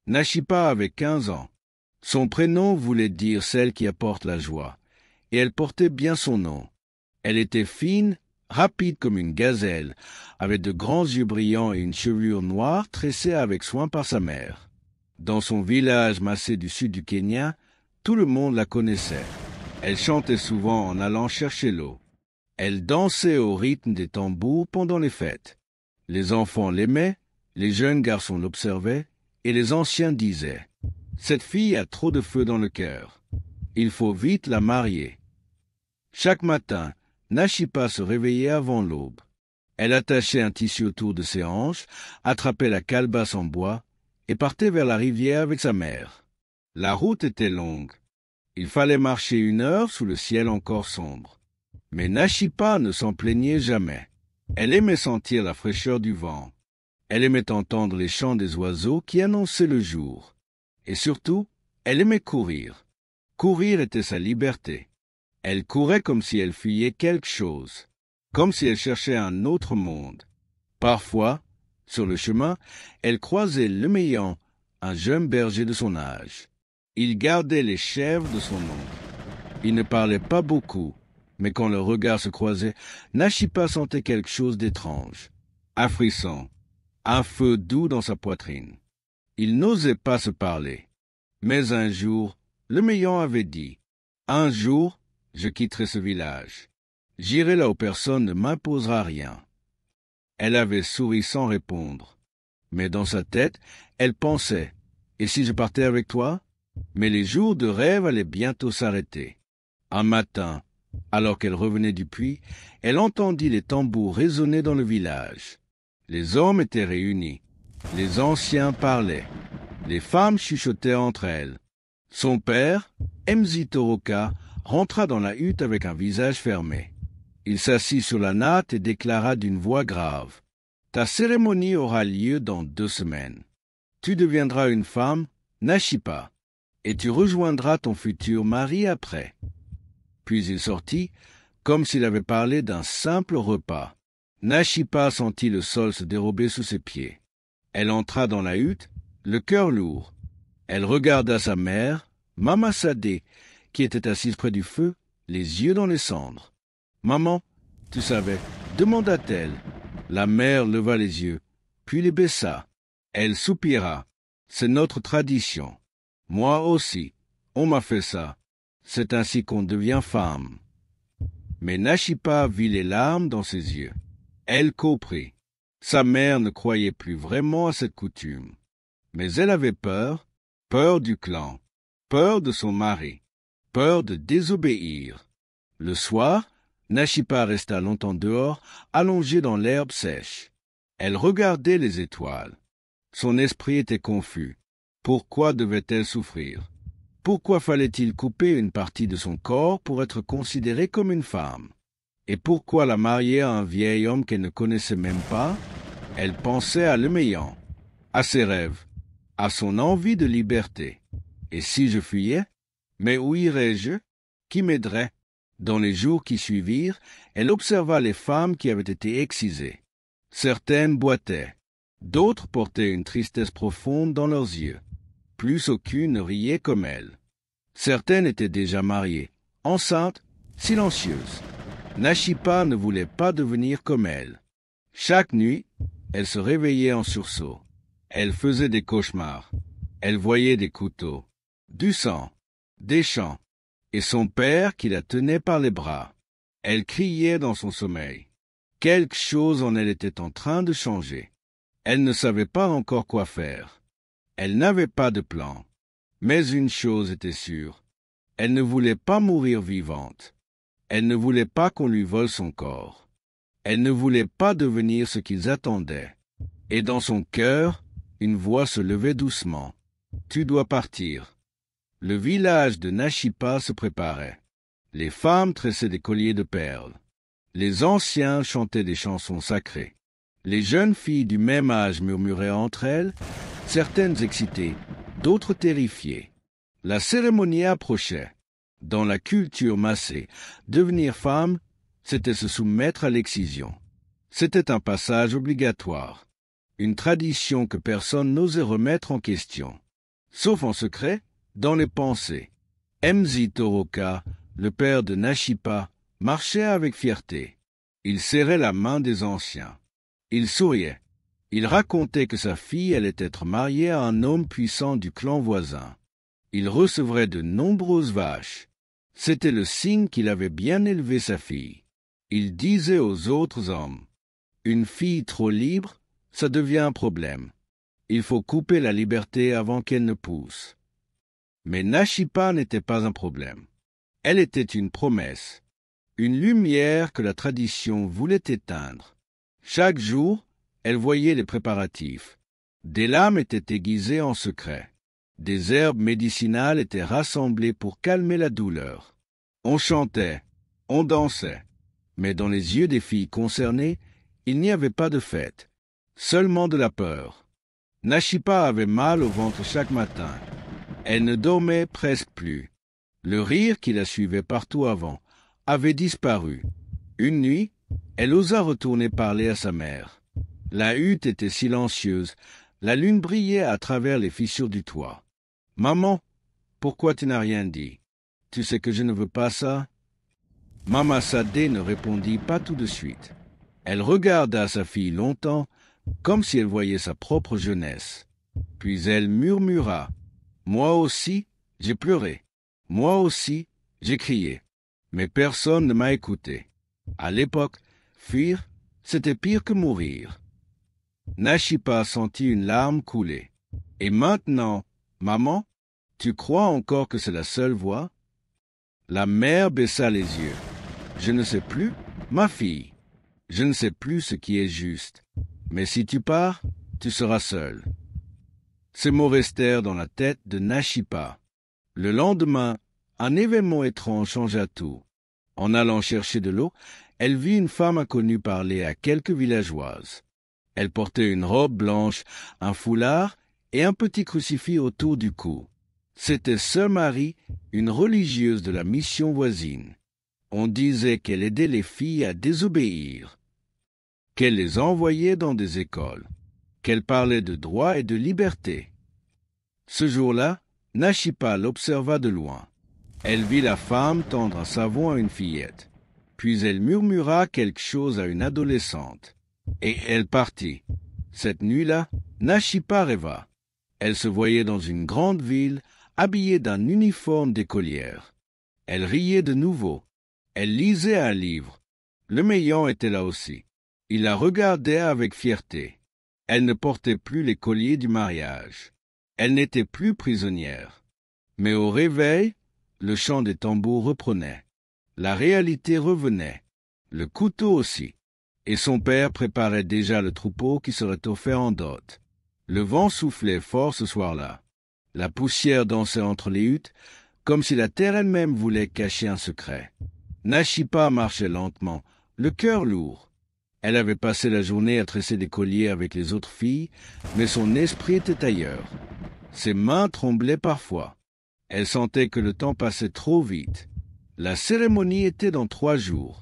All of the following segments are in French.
Nashipa avait 15 ans. Son prénom voulait dire celle qui apporte la joie, et elle portait bien son nom. Elle était fine, rapide comme une gazelle, avec de grands yeux brillants et une chevelure noire tressée avec soin par sa mère. Dans son village massé du sud du Kenya, tout le monde la connaissait. Elle chantait souvent en allant chercher l'eau. Elle dansait au rythme des tambours pendant les fêtes. Les enfants l'aimaient, les jeunes garçons l'observaient, et les anciens disaient « Cette fille a trop de feu dans le cœur. Il faut vite la marier. » Chaque matin, Nashipa se réveillait avant l'aube. Elle attachait un tissu autour de ses hanches, attrapait la calebasse en bois et partait vers la rivière avec sa mère. La route était longue. Il fallait marcher 1 heure sous le ciel encore sombre. Mais Nashipa ne s'en plaignait jamais. Elle aimait sentir la fraîcheur du vent. Elle aimait entendre les chants des oiseaux qui annonçaient le jour. Et surtout, elle aimait courir. Courir était sa liberté. Elle courait comme si elle fuyait quelque chose, comme si elle cherchait un autre monde. Parfois, sur le chemin, elle croisait Lemeyan, un jeune berger de son âge. Il gardait les chèvres de son oncle. Il ne parlait pas beaucoup, mais quand leurs regards se croisaient, Nashipa sentait quelque chose d'étrange, un frisson, un feu doux dans sa poitrine. Ils n'osaient pas se parler. Mais un jour, Lemeyan avait dit « Un jour, je quitterai ce village. J'irai là où personne ne m'imposera rien. » Elle avait souri sans répondre. Mais dans sa tête, elle pensait « Et si je partais avec toi ?» Mais les jours de rêve allaient bientôt s'arrêter. Un matin, alors qu'elle revenait du puits, elle entendit les tambours résonner dans le village. Les hommes étaient réunis. Les anciens parlaient. Les femmes chuchotaient entre elles. Son père, Mzi Toroka, rentra dans la hutte avec un visage fermé. Il s'assit sur la natte et déclara d'une voix grave « Ta cérémonie aura lieu dans 2 semaines. Tu deviendras une femme, Nashipa, et tu rejoindras ton futur mari après. » Puis il sortit, comme s'il avait parlé d'un simple repas. Nashipa sentit le sol se dérober sous ses pieds. Elle entra dans la hutte, le cœur lourd. Elle regarda sa mère, Mama Sadé, qui était assise près du feu, les yeux dans les cendres. « Maman, tu savais ?» demanda-t-elle. La mère leva les yeux, puis les baissa. Elle soupira. « C'est notre tradition. Moi aussi, on m'a fait ça. C'est ainsi qu'on devient femme. » Mais Nashipa vit les larmes dans ses yeux. Elle comprit. Sa mère ne croyait plus vraiment à cette coutume. Mais elle avait peur, peur du clan, peur de son mari, peur de désobéir. Le soir, Nashipa resta longtemps dehors, allongée dans l'herbe sèche. Elle regardait les étoiles. Son esprit était confus. Pourquoi devait-elle souffrir? Pourquoi fallait-il couper une partie de son corps pour être considérée comme une femme? Et pourquoi la marier à un vieil homme qu'elle ne connaissait même pas? Elle pensait à Lemeyan, à ses rêves, à son envie de liberté. Et si je fuyais? Mais où irais-je? Qui m'aiderait? Dans les jours qui suivirent, elle observa les femmes qui avaient été excisées. Certaines boitaient, d'autres portaient une tristesse profonde dans leurs yeux. Plus aucune ne riait comme elle. Certaines étaient déjà mariées, enceintes, silencieuses. Nashipa ne voulait pas devenir comme elle. Chaque nuit, elle se réveillait en sursaut. Elle faisait des cauchemars. Elle voyait des couteaux, du sang, des chants, et son père qui la tenait par les bras. Elle criait dans son sommeil. Quelque chose en elle était en train de changer. Elle ne savait pas encore quoi faire. Elle n'avait pas de plan. Mais une chose était sûre. Elle ne voulait pas mourir vivante. Elle ne voulait pas qu'on lui vole son corps. Elle ne voulait pas devenir ce qu'ils attendaient. Et dans son cœur, une voix se levait doucement. « Tu dois partir. » Le village de Nashipa se préparait. Les femmes tressaient des colliers de perles. Les anciens chantaient des chansons sacrées. Les jeunes filles du même âge murmuraient entre elles, certaines excitées, d'autres terrifiées. La cérémonie approchait. Dans la culture massée, devenir femme, c'était se soumettre à l'excision. C'était un passage obligatoire, une tradition que personne n'osait remettre en question. sauf en secret, dans les pensées. Mzitoroka, le père de Nashipa, marchait avec fierté. Il serrait la main des anciens. Il souriait. Il racontait que sa fille allait être mariée à un homme puissant du clan voisin. Il recevrait de nombreuses vaches. C'était le signe qu'il avait bien élevé sa fille. Il disait aux autres hommes, « Une fille trop libre, ça devient un problème. Il faut couper la liberté avant qu'elle ne pousse. » Mais Nashipa n'était pas un problème. Elle était une promesse, une lumière que la tradition voulait éteindre. Chaque jour, elle voyait les préparatifs. Des lames étaient aiguisées en secret. Des herbes médicinales étaient rassemblées pour calmer la douleur. On chantait, on dansait. Mais dans les yeux des filles concernées, il n'y avait pas de fête, seulement de la peur. Nashipa avait mal au ventre chaque matin. Elle ne dormait presque plus. Le rire qui la suivait partout avant avait disparu. Une nuit, elle osa retourner parler à sa mère. La hutte était silencieuse, la lune brillait à travers les fissures du toit. « Maman, pourquoi tu n'as rien dit? Tu sais que je ne veux pas ça ?» Mama Sadé ne répondit pas tout de suite. Elle regarda sa fille longtemps, comme si elle voyait sa propre jeunesse. Puis elle murmura, « Moi aussi, j'ai pleuré. Moi aussi, j'ai crié. Mais personne ne m'a écouté. À l'époque, fuir, c'était pire que mourir. » Nashipa sentit une larme couler. « Et maintenant, maman, tu crois encore que c'est la seule voie? » La mère baissa les yeux. « Je ne sais plus, ma fille. Je ne sais plus ce qui est juste. Mais si tu pars, tu seras seule. » Ces mots restèrent dans la tête de Nashipa. Le lendemain, un événement étrange changea tout. En allant chercher de l'eau, elle vit une femme inconnue parler à quelques villageoises. Elle portait une robe blanche, un foulard et un petit crucifix autour du cou. C'était Sœur Marie, une religieuse de la mission voisine. On disait qu'elle aidait les filles à désobéir, qu'elle les envoyait dans des écoles, qu'elle parlait de droit et de liberté. Ce jour-là, Nashipa l'observa de loin. Elle vit la femme tendre un savon à une fillette. Puis elle murmura quelque chose à une adolescente. Et elle partit. Cette nuit-là, Nashipa rêva. Elle se voyait dans une grande ville, habillée d'un uniforme d'écolière. Elle riait de nouveau. Elle lisait un livre. Le Meillan était là aussi. Il la regardait avec fierté. Elle ne portait plus les colliers du mariage. Elle n'était plus prisonnière. Mais au réveil, le chant des tambours reprenait. La réalité revenait. Le couteau aussi. Et son père préparait déjà le troupeau qui serait offert en dot. Le vent soufflait fort ce soir-là. La poussière dansait entre les huttes, comme si la terre elle-même voulait cacher un secret. Nashipa marchait lentement, le cœur lourd. Elle avait passé la journée à tresser des colliers avec les autres filles, mais son esprit était ailleurs. Ses mains tremblaient parfois. Elle sentait que le temps passait trop vite. La cérémonie était dans 3 jours.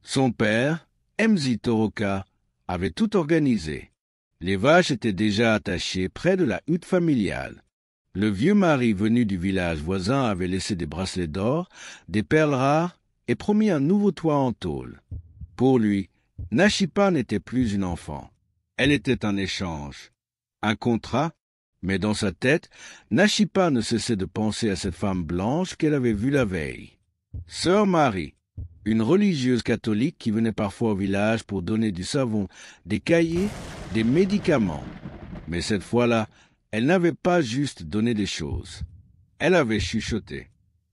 Son père, Mzitoroka, avait tout organisé. Les vaches étaient déjà attachées près de la hutte familiale. Le vieux mari venu du village voisin avait laissé des bracelets d'or, des perles rares et promis un nouveau toit en tôle. Pour lui, Nashipa n'était plus une enfant. Elle était un échange, un contrat, mais dans sa tête, Nashipa ne cessait de penser à cette femme blanche qu'elle avait vue la veille. Sœur Marie, une religieuse catholique qui venait parfois au village pour donner du savon, des cahiers, des médicaments. Mais cette fois-là, elle n'avait pas juste donné des choses. Elle avait chuchoté.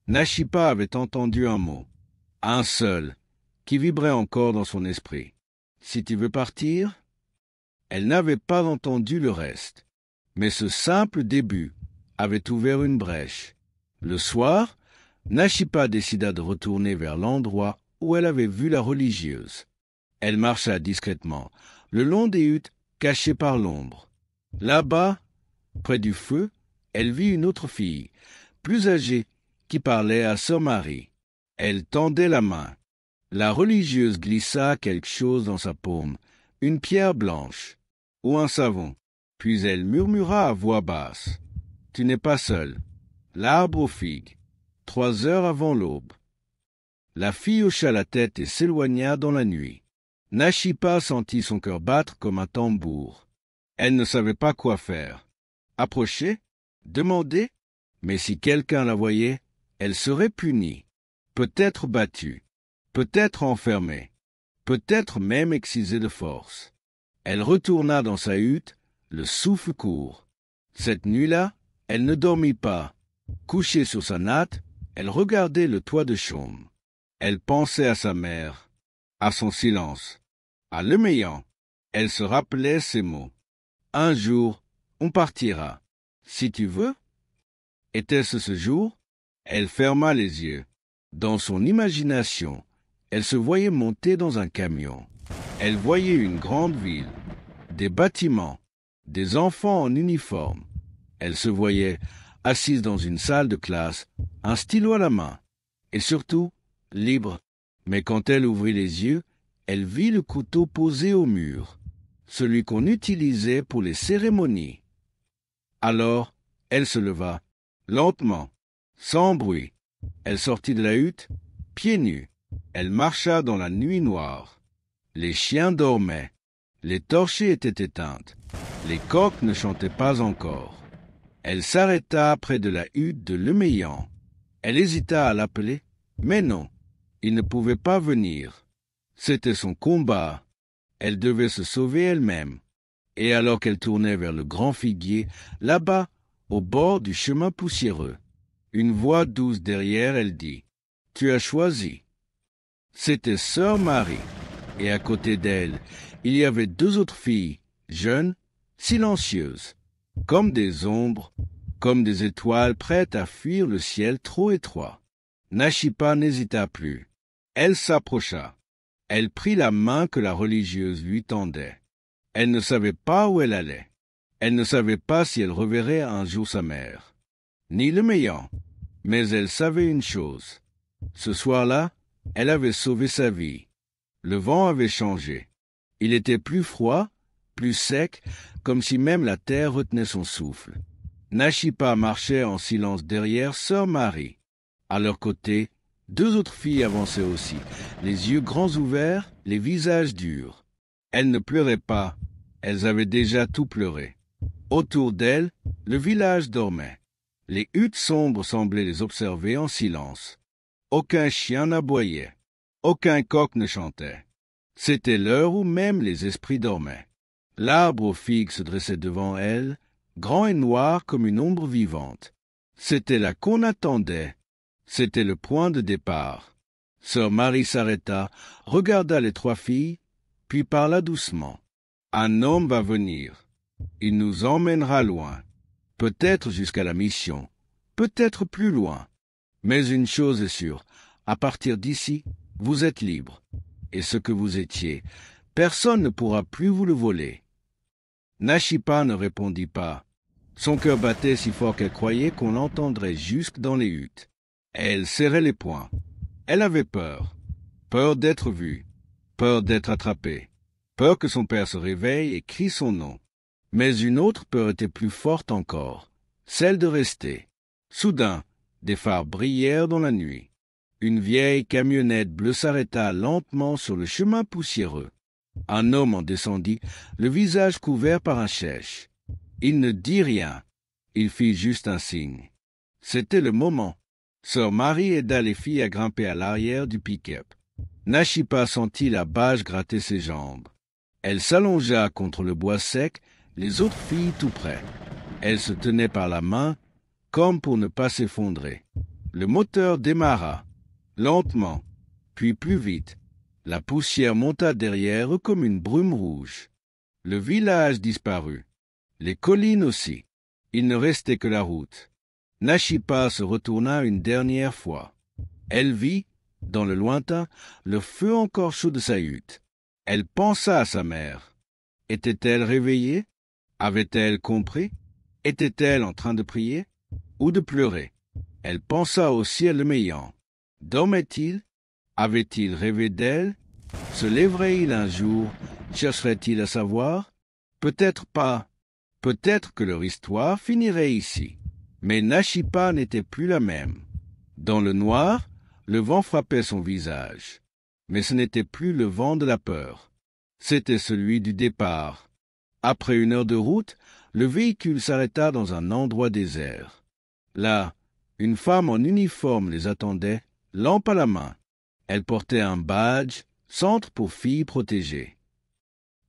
Nashipa avait entendu un mot, un seul, qui vibrait encore dans son esprit. « Si tu veux partir ?» Elle n'avait pas entendu le reste. Mais ce simple début avait ouvert une brèche. Le soir, Nashipa décida de retourner vers l'endroit où elle avait vu la religieuse. Elle marcha discrètement, le long des huttes cachées par l'ombre. Là-bas, près du feu, elle vit une autre fille, plus âgée, qui parlait à Sœur Marie. Elle tendait la main. La religieuse glissa quelque chose dans sa paume, une pierre blanche, ou un savon. Puis elle murmura à voix basse. « tu n'es pas seul. L'arbre aux figues. 3 heures avant l'aube. La fille hocha la tête et s'éloigna dans la nuit. Nashipa sentit son cœur battre comme un tambour. Elle ne savait pas quoi faire. Approcher? Demander? Mais si quelqu'un la voyait, elle serait punie. Peut-être battue. Peut-être enfermée. Peut-être même excisée de force. Elle retourna dans sa hutte, le souffle court. Cette nuit-là, elle ne dormit pas. Couchée sur sa natte, elle regardait le toit de chaume. Elle pensait à sa mère, à son silence, à l'Euméyan. Elle se rappelait ces mots. Un jour, on partira. Si tu veux. Était-ce ce jour? Elle ferma les yeux. Dans son imagination, elle se voyait monter dans un camion. Elle voyait une grande ville, des bâtiments, des enfants en uniforme. Elle se voyait assise dans une salle de classe, un stylo à la main, et surtout libre. Mais quand elle ouvrit les yeux, elle vit le couteau posé au mur, celui qu'on utilisait pour les cérémonies. Alors, elle se leva, lentement, sans bruit. Elle sortit de la hutte, pieds nus. Elle marcha dans la nuit noire. Les chiens dormaient. Les torchées étaient éteintes. Les coqs ne chantaient pas encore. Elle s'arrêta près de la hutte de l'Euméyan. Elle hésita à l'appeler, mais non, il ne pouvait pas venir. C'était son combat. Elle devait se sauver elle-même. Et alors qu'elle tournait vers le grand figuier, là-bas, au bord du chemin poussiéreux, une voix douce derrière elle dit « Tu as choisi ». C'était sœur Marie, et à côté d'elle, il y avait 2 autres filles, jeunes, silencieuses, comme des ombres, comme des étoiles prêtes à fuir le ciel trop étroit. Nashipa n'hésita plus. Elle s'approcha. Elle prit la main que la religieuse lui tendait. Elle ne savait pas où elle allait. Elle ne savait pas si elle reverrait un jour sa mère, ni l'Euméyan. Mais elle savait une chose. Ce soir-là, elle avait sauvé sa vie. Le vent avait changé. Il était plus froid, plus sec, comme si même la terre retenait son souffle. Nashipa marchait en silence derrière sœur Marie. À leur côté, 2 autres filles avançaient aussi, les yeux grands ouverts, les visages durs. Elles ne pleuraient pas, elles avaient déjà tout pleuré. Autour d'elles, le village dormait. Les huttes sombres semblaient les observer en silence. Aucun chien n'aboyait, aucun coq ne chantait. C'était l'heure où même les esprits dormaient. L'arbre aux figues se dressait devant elles, grand et noir comme une ombre vivante. C'était là qu'on attendait. C'était le point de départ. Sœur Marie s'arrêta, regarda les 3 filles, puis parla doucement. « Un homme va venir. Il nous emmènera loin. Peut-être jusqu'à la mission, peut-être plus loin. Mais une chose est sûre, à partir d'ici, vous êtes libre. Et ce que vous étiez, personne ne pourra plus vous le voler. » Nashipa ne répondit pas. Son cœur battait si fort qu'elle croyait qu'on l'entendrait jusque dans les huttes. Elle serrait les poings. Elle avait peur. Peur d'être vue. Peur d'être attrapée. Peur que son père se réveille et crie son nom. Mais une autre peur était plus forte encore, celle de rester. Soudain, des phares brillèrent dans la nuit. Une vieille camionnette bleue s'arrêta lentement sur le chemin poussiéreux. Un homme en descendit, le visage couvert par un chèche. Il ne dit rien, il fit juste un signe. C'était le moment. Sœur Marie aida les filles à grimper à l'arrière du pick-up. Nashipa sentit la bâche gratter ses jambes. Elle s'allongea contre le bois sec, les autres filles tout près. Elle se tenait par la main, comme pour ne pas s'effondrer. Le moteur démarra, lentement, puis plus vite. La poussière monta derrière comme une brume rouge. Le village disparut. Les collines aussi. Il ne restait que la route. Nashipa se retourna une dernière fois. Elle vit, dans le lointain, le feu encore chaud de sa hutte. Elle pensa à sa mère. Était-elle réveillée? Avait-elle compris? Était-elle en train de prier? Ou de pleurer? Elle pensa aussi à l'Euméyan. Dormait-il? Avait-il rêvé d'elle? Se lèverait-il un jour? Chercherait-il à savoir? Peut-être pas. Peut-être que leur histoire finirait ici. Mais Nashipa n'était plus la même. Dans le noir, le vent frappait son visage. Mais ce n'était plus le vent de la peur. C'était celui du départ. Après 1 heure de route, le véhicule s'arrêta dans un endroit désert. Là, une femme en uniforme les attendait, lampe à la main. Elle portait un badge, Centre pour filles protégées.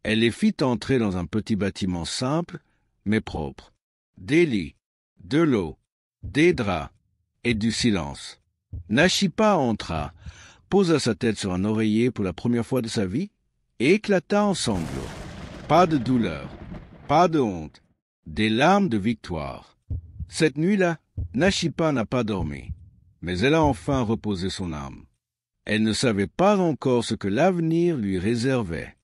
Elle les fit entrer dans un petit bâtiment simple, mais propre. Des lits, de l'eau, des draps et du silence. Nashipa entra, posa sa tête sur un oreiller pour la première fois de sa vie et éclata en sanglots. Pas de douleur, pas de honte, des larmes de victoire. Cette nuit-là, Nashipa n'a pas dormi, mais elle a enfin reposé son âme. Elle ne savait pas encore ce que l'avenir lui réservait,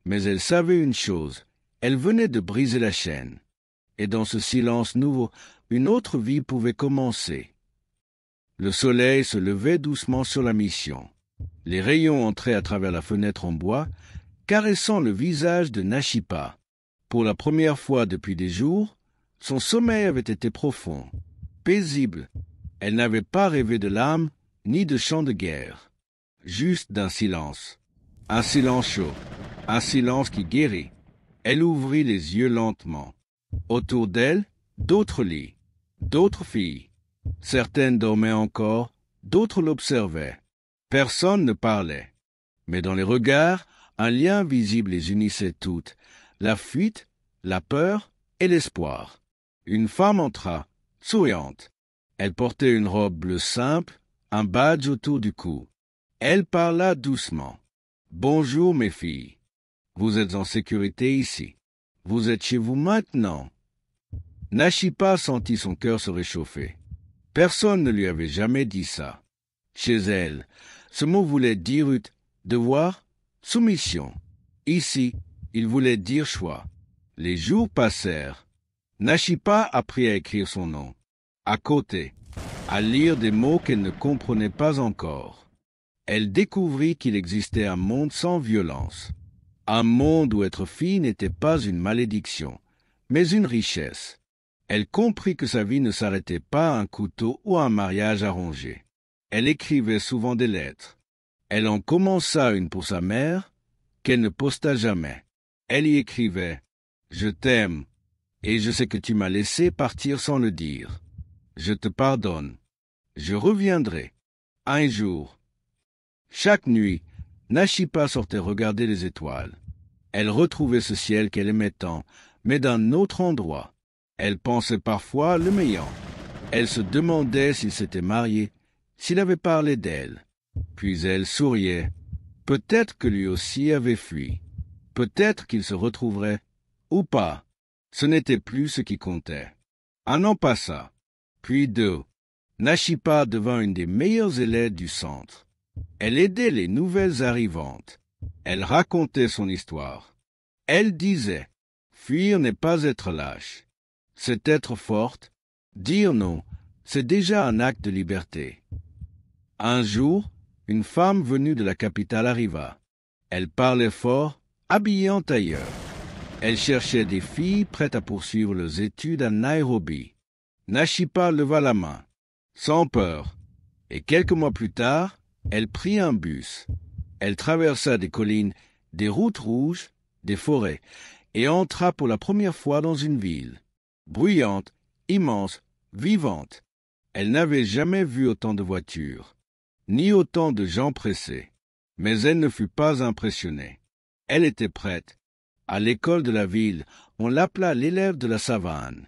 mais elle savait une chose, elle venait de briser la chaîne. Et dans ce silence nouveau, une autre vie pouvait commencer. Le soleil se levait doucement sur la mission. Les rayons entraient à travers la fenêtre en bois, caressant le visage de Nashipa. Pour la première fois depuis des jours, son sommeil avait été profond, paisible. Elle n'avait pas rêvé de l'âme ni de chants de guerre. Juste d'un silence. Un silence chaud, un silence qui guérit. Elle ouvrit les yeux lentement. Autour d'elle, d'autres lits, d'autres filles. Certaines dormaient encore, d'autres l'observaient. Personne ne parlait. Mais dans les regards, un lien visible les unissait toutes, la fuite, la peur et l'espoir. Une femme entra, souriante. Elle portait une robe bleue simple, un badge autour du cou. Elle parla doucement. « Bonjour, mes filles. Vous êtes en sécurité ici. Vous êtes chez vous maintenant. » Nashipa sentit son cœur se réchauffer. Personne ne lui avait jamais dit ça. Chez elle, ce mot voulait dire devoir, soumission. Ici, il voulait dire choix. Les jours passèrent. Nashipa apprit à écrire son nom. À côté, à lire des mots qu'elle ne comprenait pas encore. Elle découvrit qu'il existait un monde sans violence, un monde où être fille n'était pas une malédiction, mais une richesse. Elle comprit que sa vie ne s'arrêtait pas à un couteau ou à un mariage arrangé. Elle écrivait souvent des lettres. Elle en commença une pour sa mère, qu'elle ne posta jamais. Elle y écrivait « Je t'aime, et je sais que tu m'as laissé partir sans le dire. Je te pardonne. Je reviendrai. Un jour. » Chaque nuit, Nashipa sortait regarder les étoiles. Elle retrouvait ce ciel qu'elle aimait tant, mais d'un autre endroit. Elle pensait parfois le meilleur. Elle se demandait s'il s'était marié, s'il avait parlé d'elle. Puis elle souriait. Peut-être que lui aussi avait fui. Peut-être qu'il se retrouverait, ou pas. Ce n'était plus ce qui comptait. 1 an passa, puis 2. Nashipa devint une des meilleures élèves du centre. Elle aidait les nouvelles arrivantes. Elle racontait son histoire. Elle disait, fuir n'est pas être lâche. C'est être forte. Dire non, c'est déjà un acte de liberté. Un jour, une femme venue de la capitale arriva. Elle parlait fort, habillée en tailleur. Elle cherchait des filles prêtes à poursuivre leurs études à Nairobi. Nashipa leva la main, sans peur, et quelques mois plus tard, elle prit un bus. Elle traversa des collines, des routes rouges, des forêts, et entra pour la première fois dans une ville. Bruyante, immense, vivante. Elle n'avait jamais vu autant de voitures, ni autant de gens pressés. Mais elle ne fut pas impressionnée. Elle était prête. À l'école de la ville, on l'appela l'élève de la savane.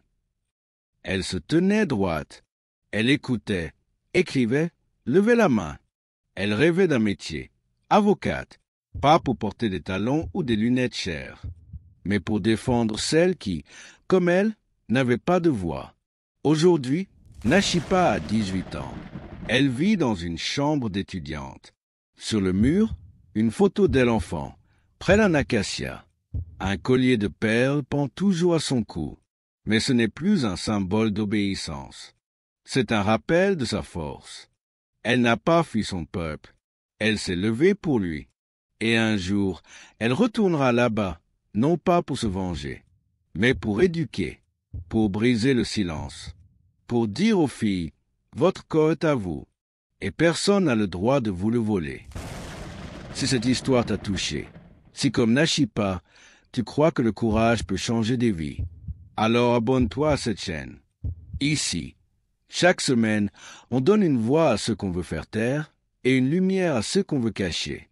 Elle se tenait droite. Elle écoutait, écrivait, levait la main. Elle rêvait d'un métier, avocate, pas pour porter des talons ou des lunettes chères, mais pour défendre celles qui, comme elle, n'avaient pas de voix. Aujourd'hui, Nashipa a 18 ans. Elle vit dans une chambre d'étudiante. Sur le mur, une photo d'elle enfant, près d'un acacia. Un collier de perles pend toujours à son cou, mais ce n'est plus un symbole d'obéissance. C'est un rappel de sa force. Elle n'a pas fui son peuple. Elle s'est levée pour lui. Et un jour, elle retournera là-bas, non pas pour se venger, mais pour éduquer, pour briser le silence, pour dire aux filles, votre corps est à vous, et personne n'a le droit de vous le voler. Si cette histoire t'a touché, si comme Nashipa, tu crois que le courage peut changer des vies, alors abonne-toi à cette chaîne. Ici, chaque semaine, on donne une voix à ceux qu'on veut faire taire et une lumière à ceux qu'on veut cacher.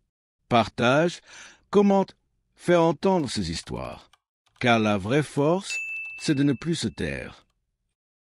Partage, commente, fais entendre ces histoires. Car la vraie force, c'est de ne plus se taire.